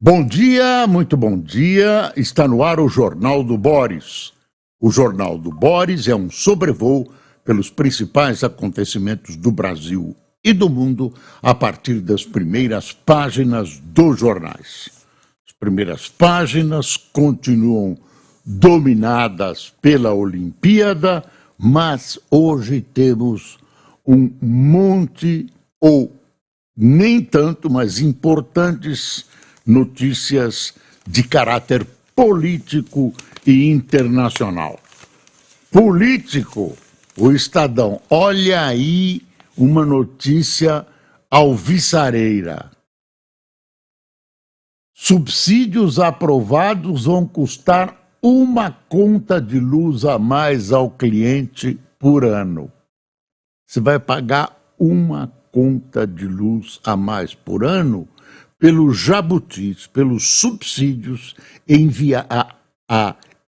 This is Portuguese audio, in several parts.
Bom dia, muito bom dia. Está no ar o Jornal do Boris. O Jornal do Boris é um sobrevoo pelos principais acontecimentos do Brasil e do mundo a partir das primeiras páginas dos jornais. As primeiras páginas continuam dominadas pela Olimpíada, mas hoje temos um monte, ou nem tanto, mas importantes notícias de caráter político e internacional. Político, o Estadão, olha aí uma notícia alvissareira. Subsídios aprovados vão custar uma conta de luz a mais ao cliente por ano. Você vai pagar uma conta de luz a mais por ano pelos jabutis, pelos subsídios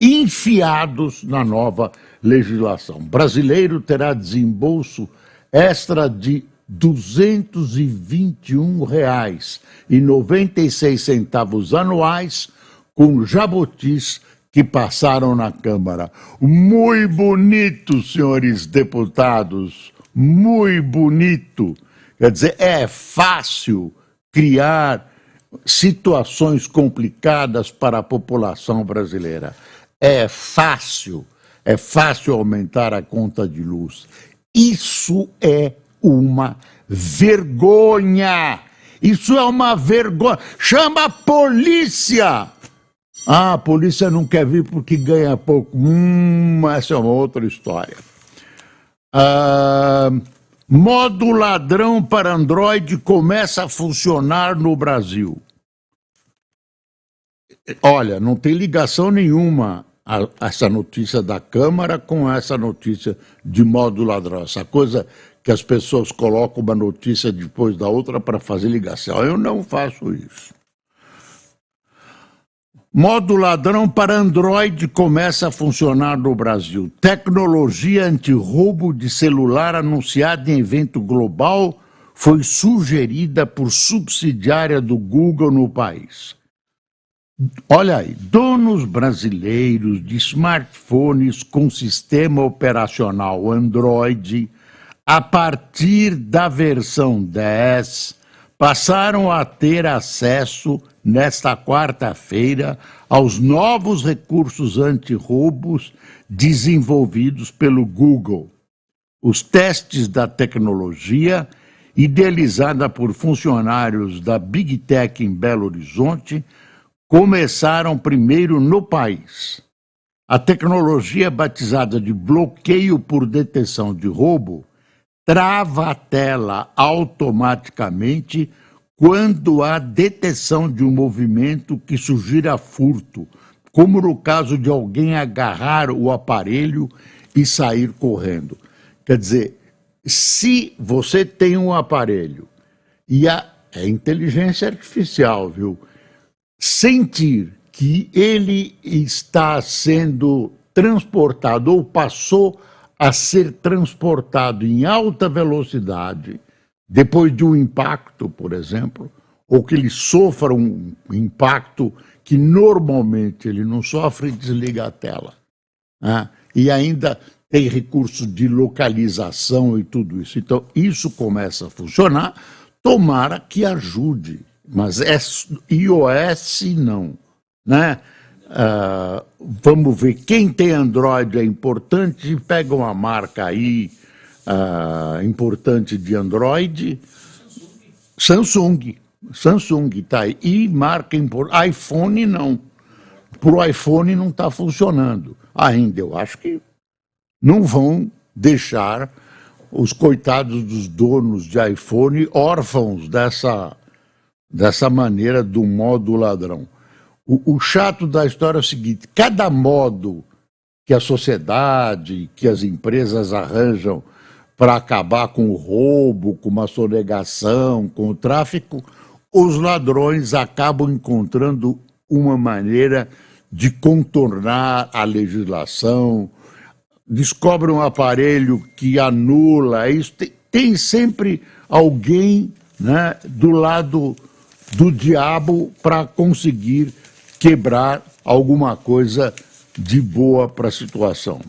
enfiados na nova legislação. O brasileiro terá desembolso extra de R$ 221,96 anuais com jabutis que passaram na Câmara. Muito bonito, senhores deputados, muito bonito. Quer dizer, é fácil criar situações complicadas para a população brasileira. É fácil aumentar a conta de luz. Isso é uma vergonha. Isso é uma vergonha. Chama a polícia. Ah, a polícia não quer vir porque ganha pouco. Essa é uma outra história. Modo ladrão para Android começa a funcionar no Brasil. Olha, não tem ligação nenhuma essa notícia da Câmara com essa notícia de modo ladrão. Essa coisa que as pessoas colocam uma notícia depois da outra para fazer ligação. Eu não faço isso. Modo ladrão para Android começa a funcionar no Brasil. Tecnologia antirroubo de celular anunciada em evento global foi sugerida por subsidiária do Google no país. Olha aí, donos brasileiros de smartphones com sistema operacional Android, a partir da versão 10, passaram a ter acesso nesta quarta-feira aos novos recursos antirroubos desenvolvidos pelo Google. Os testes da tecnologia, idealizada por funcionários da Big Tech em Belo Horizonte, começaram primeiro no país. A tecnologia, batizada de bloqueio por detecção de roubo, trava a tela automaticamente quando há detecção de um movimento que sugira furto, como no caso de alguém agarrar o aparelho e sair correndo. Quer dizer, se você tem um aparelho e é inteligência artificial, viu? Sentir que ele está sendo transportado ou passou a ser transportado em alta velocidade, depois de um impacto, por exemplo, ou que ele sofra um impacto que normalmente ele não sofre e desliga a tela. Né? E ainda tem recursos de localização e tudo isso. Então, isso começa a funcionar, tomara que ajude, mas iOS não, né? Vamos ver, quem tem Android é importante, pega uma marca aí importante de Android, Samsung tá aí, e marca importante, iPhone não, pro iPhone não está funcionando ainda, eu acho que não vão deixar os coitados dos donos de iPhone órfãos dessa maneira do modo ladrão. O chato da história é o seguinte, cada modo que a sociedade, que as empresas arranjam para acabar com o roubo, com uma sonegação, com o tráfico, os ladrões acabam encontrando uma maneira de contornar a legislação, descobrem um aparelho que anula isso. Tem sempre alguém, né, do lado do diabo para conseguir quebrar alguma coisa de boa para a situação.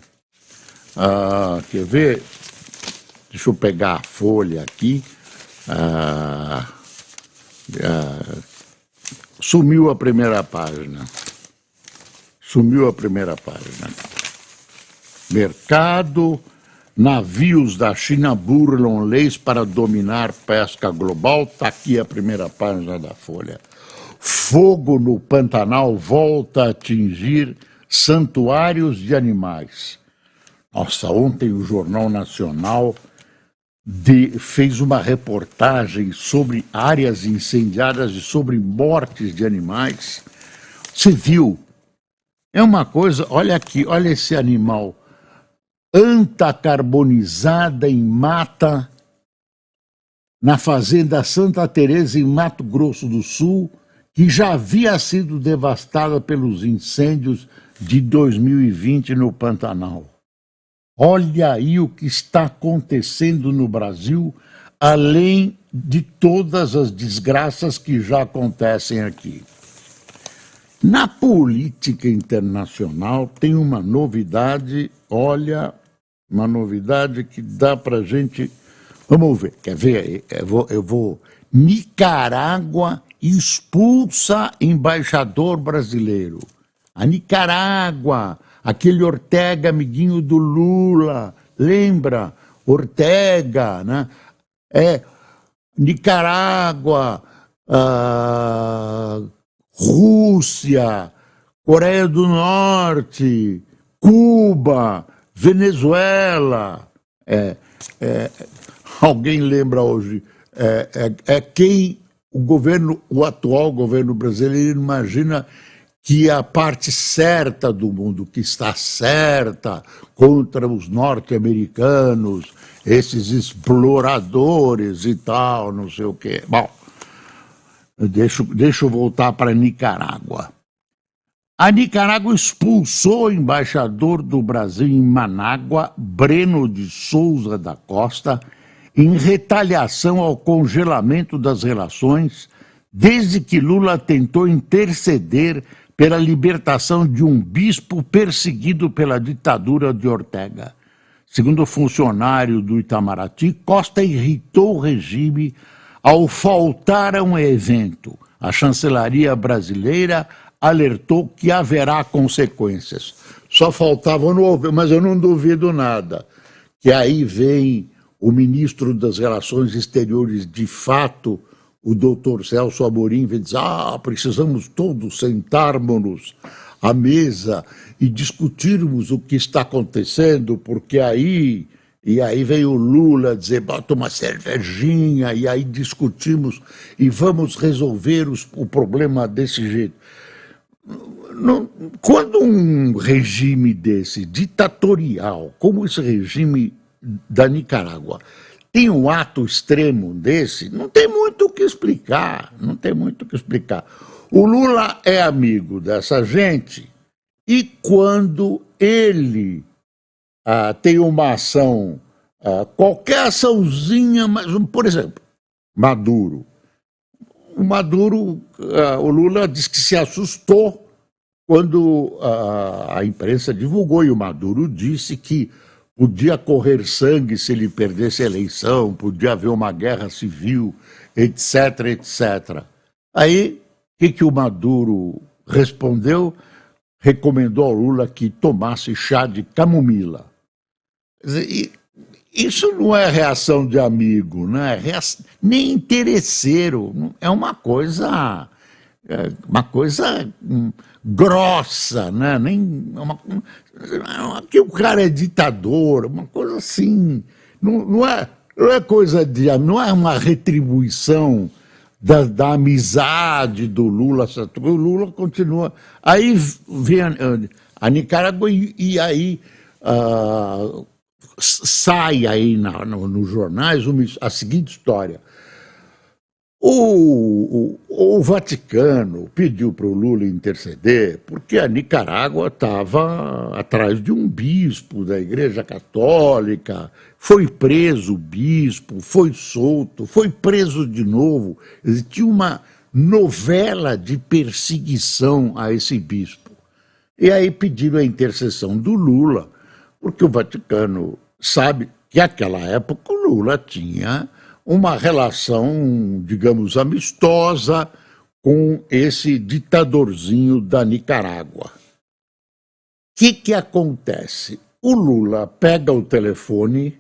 Quer ver? Deixa eu pegar a folha aqui. Sumiu a primeira página. Sumiu a primeira página. Mercado, navios da China burlam leis para dominar pesca global. Está aqui a primeira página da Folha. Fogo no Pantanal volta a atingir santuários de animais. Nossa, ontem o Jornal Nacional fez uma reportagem sobre áreas incendiadas e sobre mortes de animais. Você viu? É uma coisa, olha aqui, olha esse animal. Anta carbonizada em mata, na fazenda Santa Teresa, em Mato Grosso do Sul, que já havia sido devastada pelos incêndios de 2020 no Pantanal. Olha aí o que está acontecendo no Brasil, além de todas as desgraças que já acontecem aqui. Na política internacional tem uma novidade, olha, uma novidade que dá para gente... Vamos ver, quer ver? Eu vou... Nicarágua expulsa embaixador brasileiro. A Nicarágua, aquele Ortega, amiguinho do Lula, lembra? Ortega, né? Nicarágua, Rússia, Coreia do Norte, Cuba, Venezuela. Alguém lembra hoje? Quem o atual governo brasileiro imagina que a parte certa do mundo, que está certa contra os norte-americanos, esses exploradores e tal, não sei o quê. Bom, deixa eu voltar para Nicarágua. A Nicarágua expulsou o embaixador do Brasil em Manágua, Breno de Souza da Costa, em retaliação ao congelamento das relações, desde que Lula tentou interceder pela libertação de um bispo perseguido pela ditadura de Ortega. Segundo o funcionário do Itamaraty, Costa irritou o regime ao faltar a um evento. A chancelaria brasileira alertou que haverá consequências. Só faltava não ouvir, mas eu não duvido nada, que aí vem o ministro das Relações Exteriores, de fato, o doutor Celso Amorim, vem dizer, precisamos todos sentarmos-nos à mesa e discutirmos o que está acontecendo, porque aí... E aí veio o Lula dizer, bota uma cervejinha, e aí discutimos e vamos resolver o problema desse jeito. Quando um regime desse, ditatorial, como esse regime da Nicarágua, tem um ato extremo desse, não tem muito o que explicar, não tem muito o que explicar. O Lula é amigo dessa gente e quando ele tem uma ação, qualquer açãozinha, mas, por exemplo, Maduro. O Lula disse que se assustou quando a imprensa divulgou, e o Maduro disse que podia correr sangue se ele perdesse a eleição, podia haver uma guerra civil, etc, etc. Aí, o que o Maduro respondeu? Recomendou ao Lula que tomasse chá de camomila. Isso não é reação de amigo, né? Nem interesseiro, é uma coisa grossa, né? Que o cara é ditador, uma coisa assim, não é coisa não é uma retribuição da amizade do Lula. O Lula continua. Aí vem a Nicarágua e aí sai aí nos jornais a seguinte história. O Vaticano pediu para o Lula interceder porque a Nicarágua estava atrás de um bispo da Igreja Católica, foi preso o bispo, foi solto, foi preso de novo. Tinha novela de perseguição a esse bispo. E aí pediram a intercessão do Lula, porque o Vaticano sabe que naquela época o Lula tinha uma relação, digamos, amistosa com esse ditadorzinho da Nicarágua. O que acontece? O Lula pega o telefone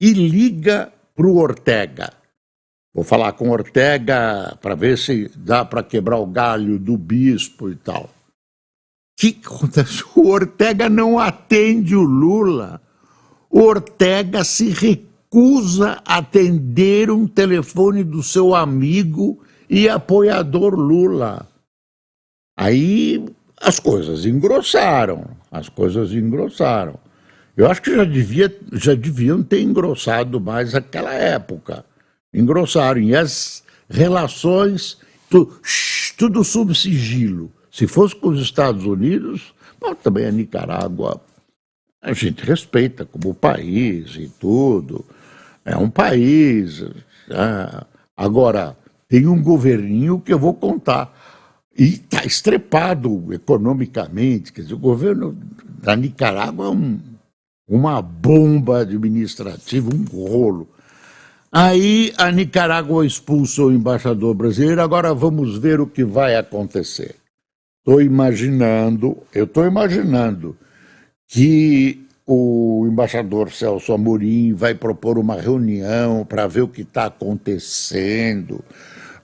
e liga para o Ortega. Vou falar com o Ortega para ver se dá para quebrar o galho do bispo e tal. O que acontece? O Ortega não atende o Lula. O Ortega se recusa a atender um telefone do seu amigo e apoiador Lula. Aí as coisas engrossaram. Eu acho que já deviam ter engrossado mais naquela época. Engrossaram. E as relações, tudo sob sigilo. Se fosse com os Estados Unidos, mas também a Nicarágua, a gente respeita como país e tudo. É um país. Agora, tem um governinho que eu vou contar. E está estrepado economicamente. Quer dizer, o governo da Nicarágua é uma bomba administrativa, um rolo. Aí a Nicarágua expulsou o embaixador brasileiro, agora vamos ver o que vai acontecer. Eu estou imaginando que o embaixador Celso Amorim vai propor uma reunião para ver o que está acontecendo,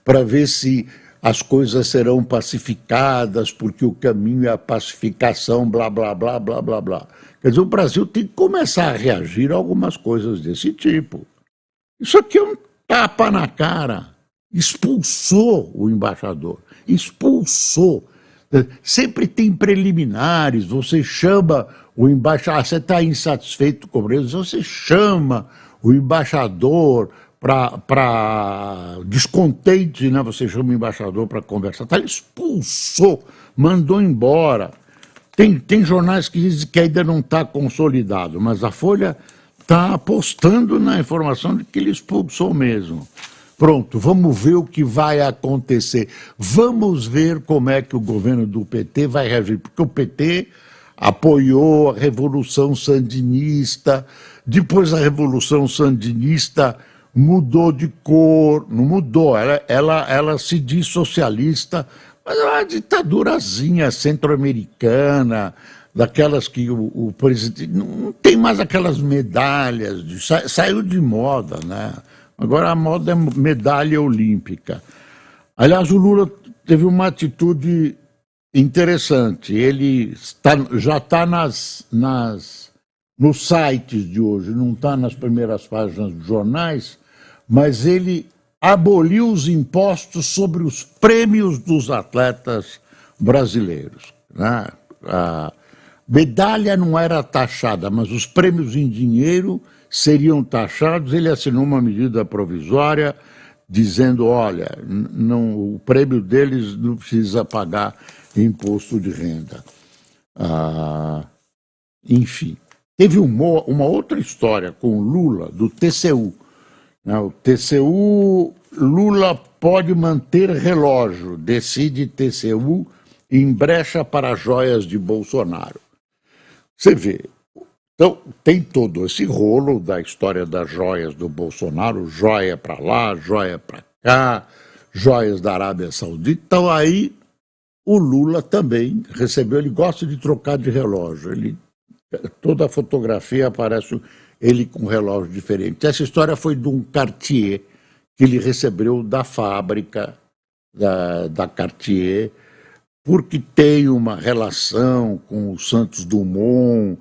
para ver se as coisas serão pacificadas, porque o caminho é a pacificação, blá, blá, blá, blá, blá, blá. Quer dizer, o Brasil tem que começar a reagir a algumas coisas desse tipo. Isso aqui é um tapa na cara. Expulsou o embaixador. Expulsou. Sempre tem preliminares, você chama o embaixador, você está insatisfeito com o preço, você chama o embaixador para descontente, né? Você chama o embaixador para conversar. Ele expulsou, mandou embora. Tem jornais que dizem que ainda não está consolidado, mas a Folha está apostando na informação de que ele expulsou mesmo. Pronto, vamos ver o que vai acontecer. Vamos ver como é que o governo do PT vai reagir, porque o PT apoiou a Revolução Sandinista, depois a Revolução Sandinista mudou de cor, não mudou, ela se diz socialista, mas é uma ditadurazinha centro-americana, daquelas que o presidente não tem mais aquelas medalhas, saiu de moda, né? Agora a moda é medalha olímpica. Aliás, o Lula teve uma atitude interessante. Ele já está nos sites de hoje, não está nas primeiras páginas dos jornais, mas ele aboliu os impostos sobre os prêmios dos atletas brasileiros, né? A medalha não era taxada, mas os prêmios em dinheiro seriam taxados. Ele assinou uma medida provisória dizendo, olha, o prêmio deles não precisa pagar imposto de renda. Enfim, teve uma outra história com o Lula, do TCU. O TCU, Lula pode manter relógio, decide TCU em brecha para joias de Bolsonaro. Você vê, então tem todo esse rolo da história das joias do Bolsonaro, joia para lá, joia para cá, joias da Arábia Saudita. Então aí o Lula também recebeu, ele gosta de trocar de relógio, toda a fotografia aparece ele com um relógio diferente. Essa história foi de um Cartier que ele recebeu da fábrica da Cartier, porque tem uma relação com o Santos Dumont.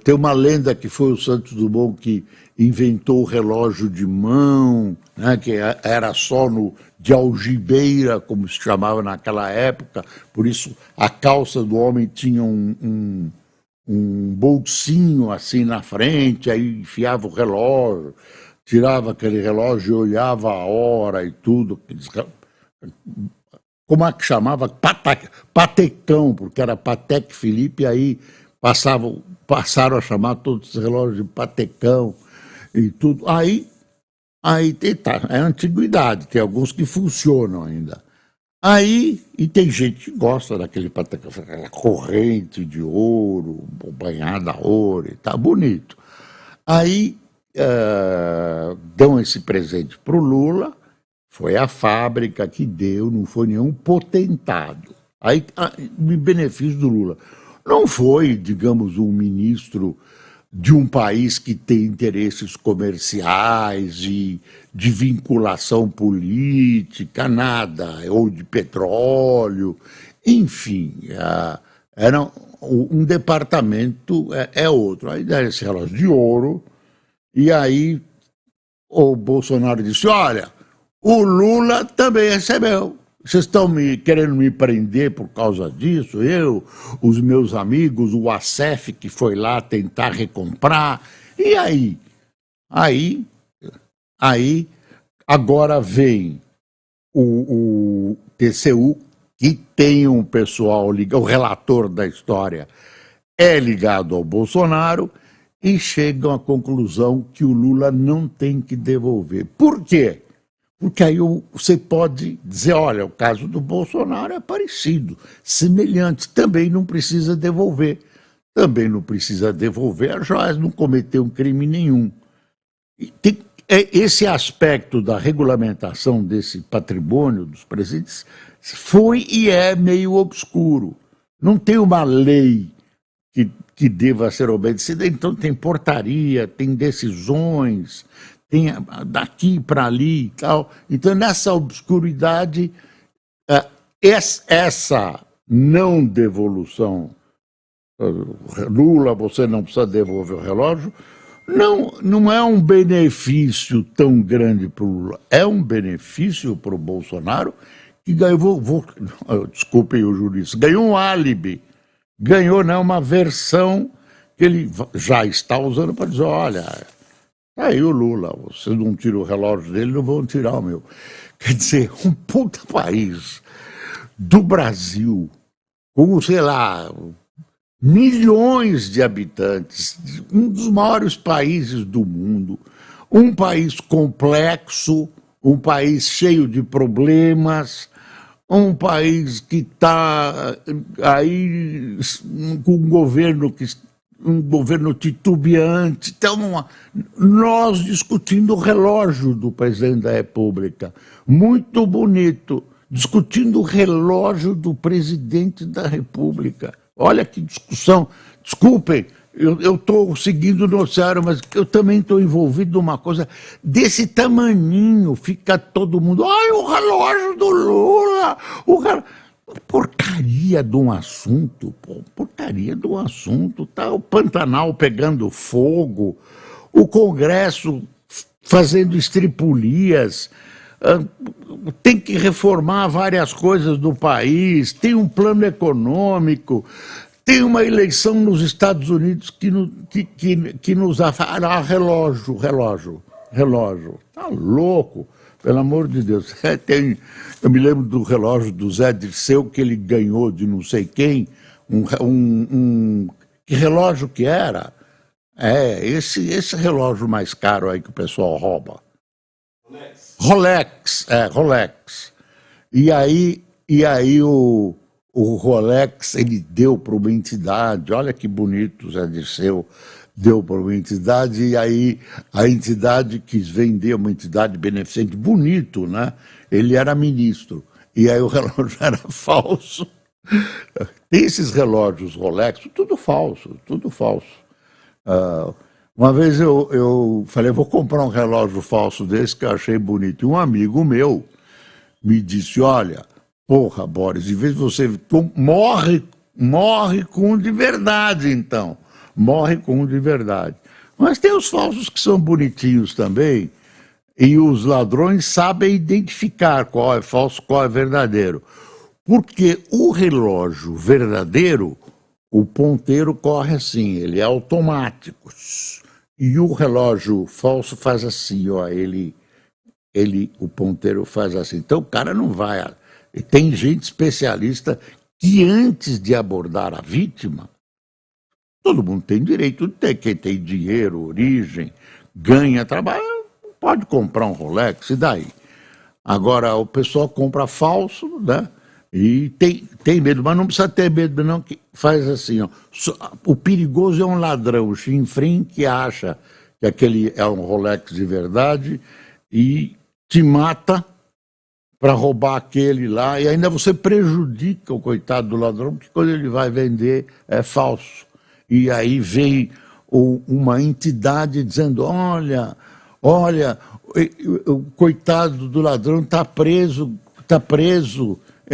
Tem uma lenda que foi o Santos Dumont que inventou o relógio de mão, né, que era só de algibeira, como se chamava naquela época, por isso a calça do homem tinha um bolsinho assim na frente, aí enfiava o relógio, tirava aquele relógio e olhava a hora e tudo. Como é que chamava? Patecão, porque era Patek Philippe, aí passaram a chamar todos os relógios de Patecão e tudo. Aí tá, é antiguidade, tem alguns que funcionam ainda. Aí, e tem gente que gosta aquela corrente de ouro, banhada a ouro e tá bonito. Aí dão esse presente para o Lula, foi a fábrica que deu, não foi nenhum potentado. Aí, em benefício do Lula. Não foi, digamos, um ministro de um país que tem interesses comerciais e de vinculação política, nada, ou de petróleo, enfim, era um departamento, é outro. Aí dá esse relógio de ouro, e aí o Bolsonaro disse, olha, o Lula também recebeu. Vocês estão querendo me prender por causa disso? Eu, os meus amigos, o ASEF que foi lá tentar recomprar. E aí? Aí agora vem o TCU, que tem um pessoal ligado, o relator da história é ligado ao Bolsonaro, e chegam à conclusão que o Lula não tem que devolver. Por quê? Porque aí você pode dizer, olha, o caso do Bolsonaro é parecido, semelhante, também não precisa devolver. Também não precisa devolver, a Joias não cometeu crime nenhum. E esse aspecto da regulamentação desse patrimônio dos presidentes foi e é meio obscuro. Não tem uma lei que deva ser obedecida, então tem portaria, tem decisões, tem daqui para ali e tal. Então, nessa obscuridade, essa não devolução, Lula, você não precisa devolver o relógio, não é um benefício tão grande para o Lula, é um benefício para o Bolsonaro, que ganhou, desculpem o jurista, ganhou um álibi, ganhou, né, uma versão que ele já está usando para dizer, olha, aí o Lula, vocês não tiram o relógio dele, não vão tirar o meu. Quer dizer, um puta país do Brasil, com, sei lá, milhões de habitantes, um dos maiores países do mundo, um país complexo, um país cheio de problemas, um país que está aí com um governo titubeante. Então, nós discutindo o relógio do presidente da República, muito bonito, discutindo o relógio do presidente da República. Olha que discussão. Desculpem, eu estou seguindo o noticiário, mas eu também estou envolvido numa coisa desse tamaninho. Fica todo mundo, ai, o relógio do Lula, porcaria de um assunto, porcaria de um assunto. Tá o Pantanal pegando fogo, o Congresso fazendo estripulias, tem que reformar várias coisas do país, tem um plano econômico, tem uma eleição nos Estados Unidos que nos afara. Relógio. Tá louco, pelo amor de Deus. Eu me lembro do relógio do Zé Dirceu, que ele ganhou de não sei quem, que relógio que era? Esse relógio mais caro aí que o pessoal rouba. Rolex. E aí o Rolex ele deu para uma entidade, olha que bonito o Zé Dirceu, deu para uma entidade, e aí a entidade quis vender, uma entidade beneficente, bonito, né? Ele era ministro, e aí o relógio era falso. Tem esses relógios Rolex, tudo falso. Uma vez eu falei, vou comprar um relógio falso desse que eu achei bonito. E um amigo meu me disse, olha, porra, Boris, em vez de você... Morre com um de verdade, então. Morre com um de verdade. Mas tem os falsos que são bonitinhos também, e os ladrões sabem identificar qual é falso, qual é verdadeiro. Porque o relógio verdadeiro, o ponteiro corre assim, ele é automático. E o relógio falso faz assim, ó, o ponteiro faz assim. Então o cara não vai. Tem gente especialista que antes de abordar a vítima, todo mundo tem direito de ter, quem tem dinheiro, origem, ganha, trabalha, pode comprar um Rolex, e daí? Agora, o pessoal compra falso, né? E tem medo, mas não precisa ter medo, não, que faz assim, ó. O perigoso é um ladrão, o chinfrim, que acha que aquele é um Rolex de verdade e te mata para roubar aquele lá, e ainda você prejudica o coitado do ladrão, porque quando ele vai vender é falso. E aí vem uma entidade dizendo: olha, o coitado do ladrão está preso,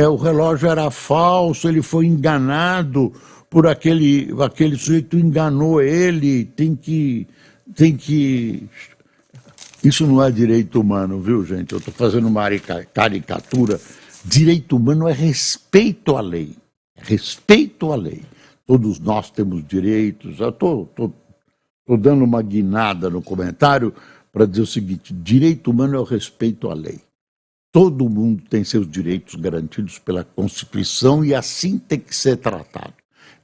o relógio era falso, ele foi enganado por aquele sujeito, enganou ele, tem que. Isso não é direito humano, viu, gente? Eu estou fazendo uma caricatura. Direito humano é respeito à lei. Respeito à lei. Todos nós temos direitos. Eu estou dando uma guinada no comentário para dizer o seguinte: direito humano é o respeito à lei. Todo mundo tem seus direitos garantidos pela Constituição e assim tem que ser tratado.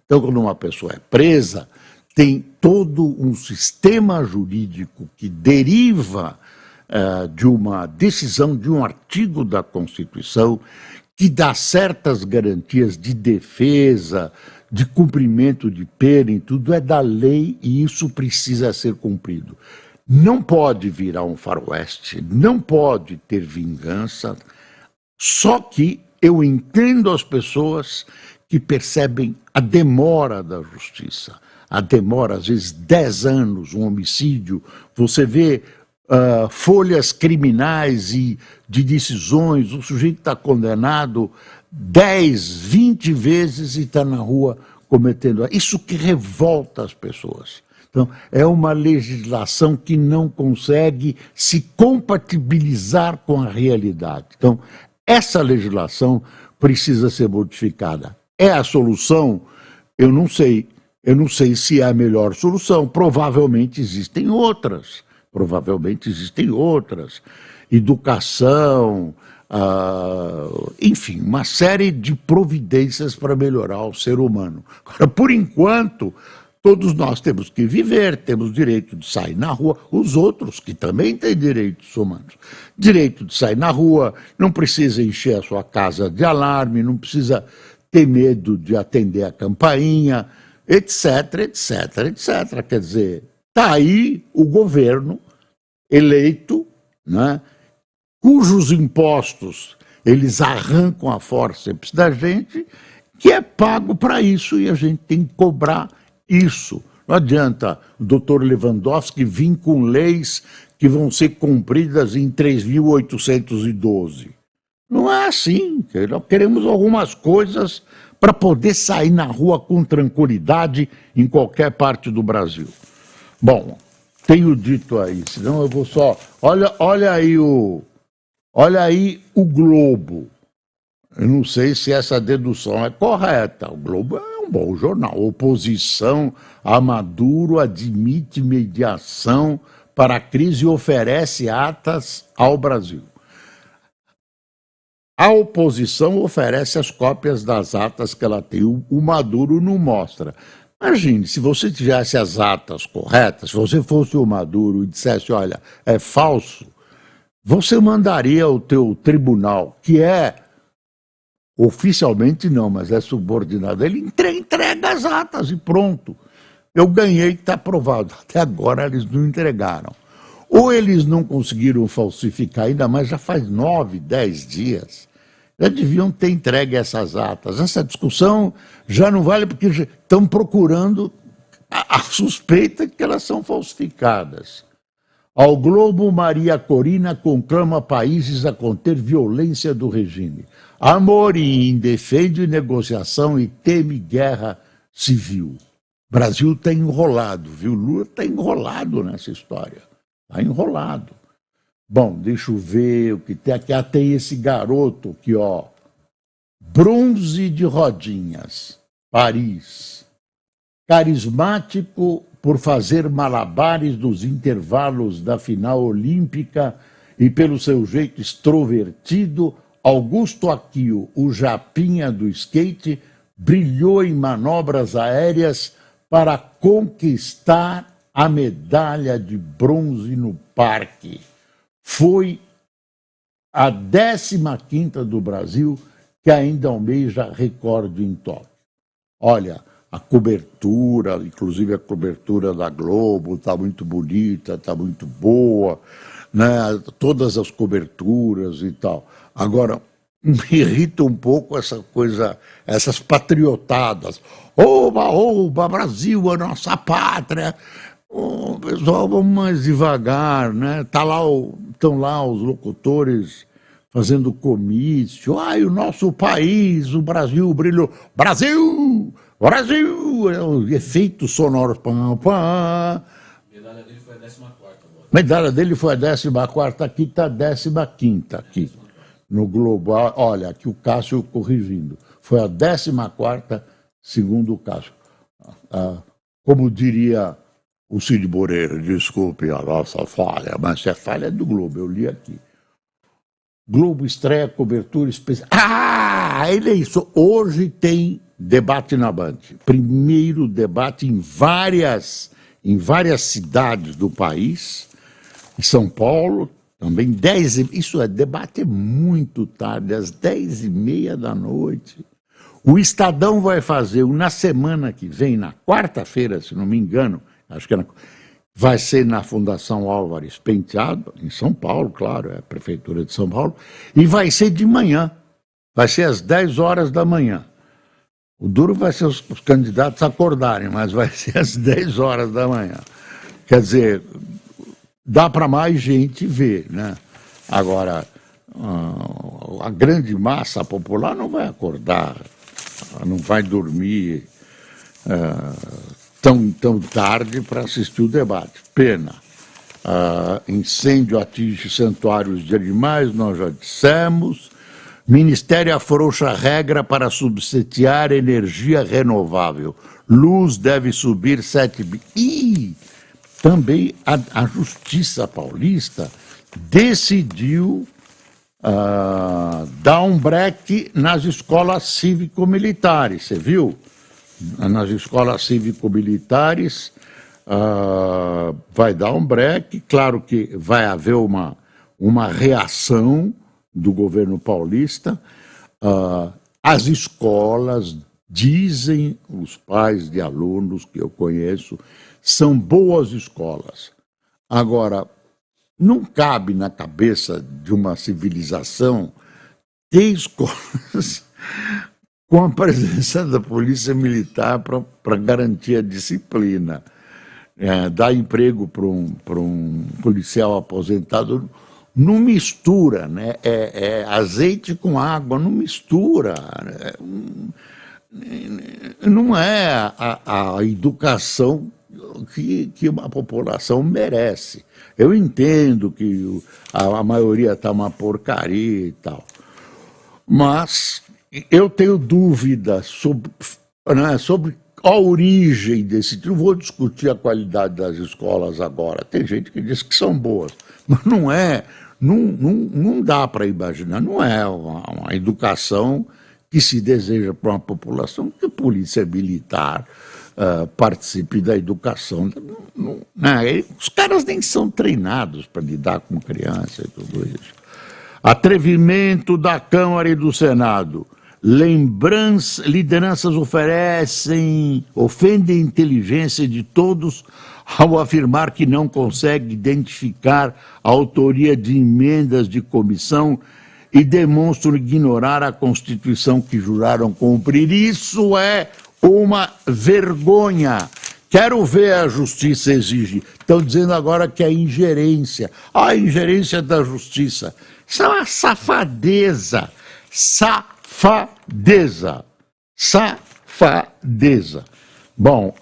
Então, quando uma pessoa é presa, tem todo um sistema jurídico que deriva de uma decisão, de um artigo da Constituição, que dá certas garantias de defesa, de cumprimento de pena e tudo, é da lei e isso precisa ser cumprido. Não pode virar um faroeste, não pode ter vingança, só que eu entendo as pessoas que percebem a demora da justiça. A demora, às vezes 10 anos, um homicídio, você vê folhas criminais e de decisões, o sujeito está condenado 10, 20 vezes e está na rua cometendo. Isso que revolta as pessoas. Então, é uma legislação que não consegue se compatibilizar com a realidade. Então, essa legislação precisa ser modificada. É a solução? Eu não sei. Eu não sei se é a melhor solução. Provavelmente existem outras. Educação, enfim, uma série de providências para melhorar o ser humano. Agora, por enquanto, todos nós temos que viver, temos direito de sair na rua, os outros que também têm direitos humanos. Direito de sair na rua, não precisa encher a sua casa de alarme, não precisa ter medo de atender a campainha, etc, etc, etc. Quer dizer, está aí o governo eleito, né, cujos impostos eles arrancam a forceps da gente, que é pago para isso e a gente tem que cobrar isso. Não adianta o doutor Lewandowski vir com leis que vão ser cumpridas em 3.812. Não é assim. Nós queremos algumas coisas para poder sair na rua com tranquilidade em qualquer parte do Brasil. Bom, tenho dito aí, senão eu vou só... Olha aí o Globo. Eu não sei se essa dedução é correta. O Globo é um bom jornal. Oposição a Maduro admite mediação para a crise e oferece atas ao Brasil. A oposição oferece as cópias das atas que ela tem. O Maduro não mostra. Imagine, se você tivesse as atas corretas, se você fosse o Maduro e dissesse, olha, é falso, você mandaria o teu tribunal, que é, oficialmente não, mas é subordinado, ele entrega as atas e pronto. Eu ganhei, está aprovado. Até agora eles não entregaram. Ou eles não conseguiram falsificar, ainda mais já faz 9, 10 dias. Já deviam ter entregue essas atas. Essa discussão já não vale porque estão procurando a suspeita que elas são falsificadas. Ao Globo, Maria Corina conclama países a conter violência do regime. Amorim defende negociação e teme guerra civil. O Brasil está enrolado, viu? Lula está enrolado nessa história. Está enrolado. Bom, deixa eu ver o que tem aqui. Ah, tem esse garoto aqui, ó. Bronze de rodinhas, Paris. Carismático por fazer malabares nos intervalos da final olímpica e pelo seu jeito extrovertido, Augusto Aquio, o japinha do skate, brilhou em manobras aéreas para conquistar a medalha de bronze no parque. Foi a 15ª do Brasil, que ainda almeja recorde em Tóquio. Olha, a cobertura, inclusive a cobertura da Globo, está muito bonita, está muito boa, né? Todas as coberturas e tal. Agora, me irrita um pouco essa coisa, essas patriotadas. Oba, oba, Brasil, a nossa pátria. Oh, pessoal, vamos mais devagar, né? Estão lá os locutores fazendo comício. Ai, o nosso país, o Brasil brilhou. Brasil! Brasil! É o efeito sonoro. Pam, pam. Medalha dele foi a 14ª agora. Medalha dele foi a 14ª, aqui está a 15ª aqui. No global, olha, aqui o Cássio corrigindo. Foi a 14ª, segundo o Cássio. Como diria o Cid Moreira, desculpe a nossa falha, mas é falha do Globo, eu li aqui. Globo estreia cobertura especial. Ele é isso. Hoje tem debate na Band. Primeiro debate em várias cidades do país. Em São Paulo, também isso é debate muito tarde, às 10h30 da noite. O Estadão vai fazer na semana que vem, na quarta-feira, se não me engano, acho que vai ser na Fundação Álvares Penteado, em São Paulo, claro, é a Prefeitura de São Paulo, e vai ser de manhã, vai ser às 10 horas da manhã. O duro vai ser os candidatos acordarem, mas vai ser às 10 horas da manhã. Quer dizer, dá para mais gente ver, né? Agora, a grande massa popular não vai acordar, não vai dormir tão tarde para assistir o debate. Pena. Incêndio atinge santuários de animais, nós já dissemos. Ministério afrouxa a regra para subsidiar energia renovável. Luz deve subir 7 bi. E também a Justiça Paulista decidiu dar um break nas escolas cívico-militares, você viu? Nas escolas cívico-militares vai dar um break, claro que vai haver uma reação do governo paulista. As escolas, dizem os pais de alunos que eu conheço, são boas escolas. Agora, não cabe na cabeça de uma civilização ter escolas com a presença da polícia militar para garantir a disciplina. Dar emprego para um policial aposentado não mistura, né? Azeite com água, não mistura. Não é a educação que uma população merece. Eu entendo que a maioria está uma porcaria e tal, mas eu tenho dúvidas sobre a origem desse. Não vou discutir a qualidade das escolas agora. Tem gente que diz que são boas, mas não é. Não dá para imaginar. Não é uma educação que se deseja para uma população que a polícia militar participe da educação. Os caras nem são treinados para lidar com criança e tudo isso. Atrevimento da Câmara e do Senado. Lideranças ofendem a inteligência de todos ao afirmar que não consegue identificar a autoria de emendas de comissão e demonstram ignorar a Constituição que juraram cumprir. Isso é uma vergonha. Quero ver a Justiça exigir. Estão dizendo agora que é ingerência. A ingerência da Justiça. Isso é uma safadeza. Safadeza. Bom,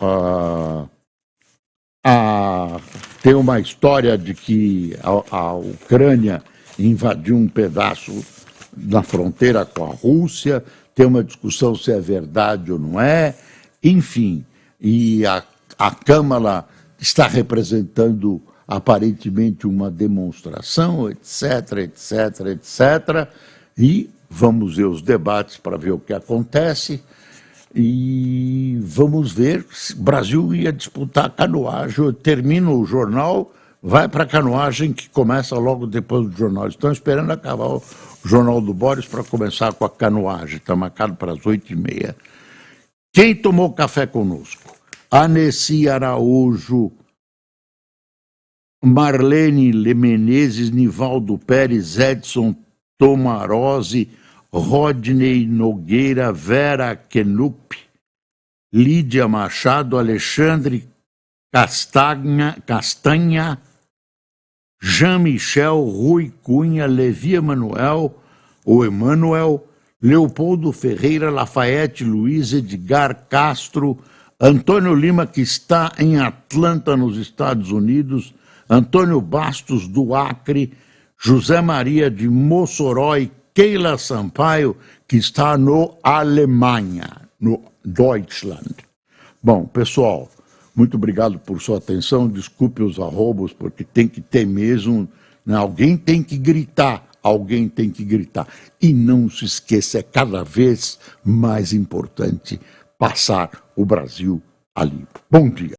tem uma história de que a Ucrânia invadiu um pedaço da fronteira com a Rússia, tem uma discussão se é verdade ou não é, enfim, e a Câmara está representando aparentemente uma demonstração, etc, e vamos ver os debates para ver o que acontece, e vamos ver se o Brasil ia disputar canoagem. Eu termino o jornal vai para a canoagem que começa logo depois do jornal. Estão esperando acabar o Jornal do Boris para começar com a canoagem. Está marcado para as 8h30. Quem tomou café conosco? Aneci Araújo, Marlene Menezes, Nivaldo Pérez, Edson Tomarose, Rodney Nogueira, Vera Kenup, Lídia Machado, Alexandre Castanha, Jean-Michel, Rui Cunha, Levi Emanuel, Leopoldo Ferreira, Lafayette Luiz, Edgar Castro, Antônio Lima, que está em Atlanta, nos Estados Unidos, Antônio Bastos, do Acre, José Maria de Mossoró e Keila Sampaio, que está no Alemanha, no Deutschland. Bom, pessoal, muito obrigado por sua atenção. Desculpe os arrobos, porque tem que ter mesmo, né? Alguém tem que gritar. E não se esqueça, é cada vez mais importante passar o Brasil a limpo. Bom dia.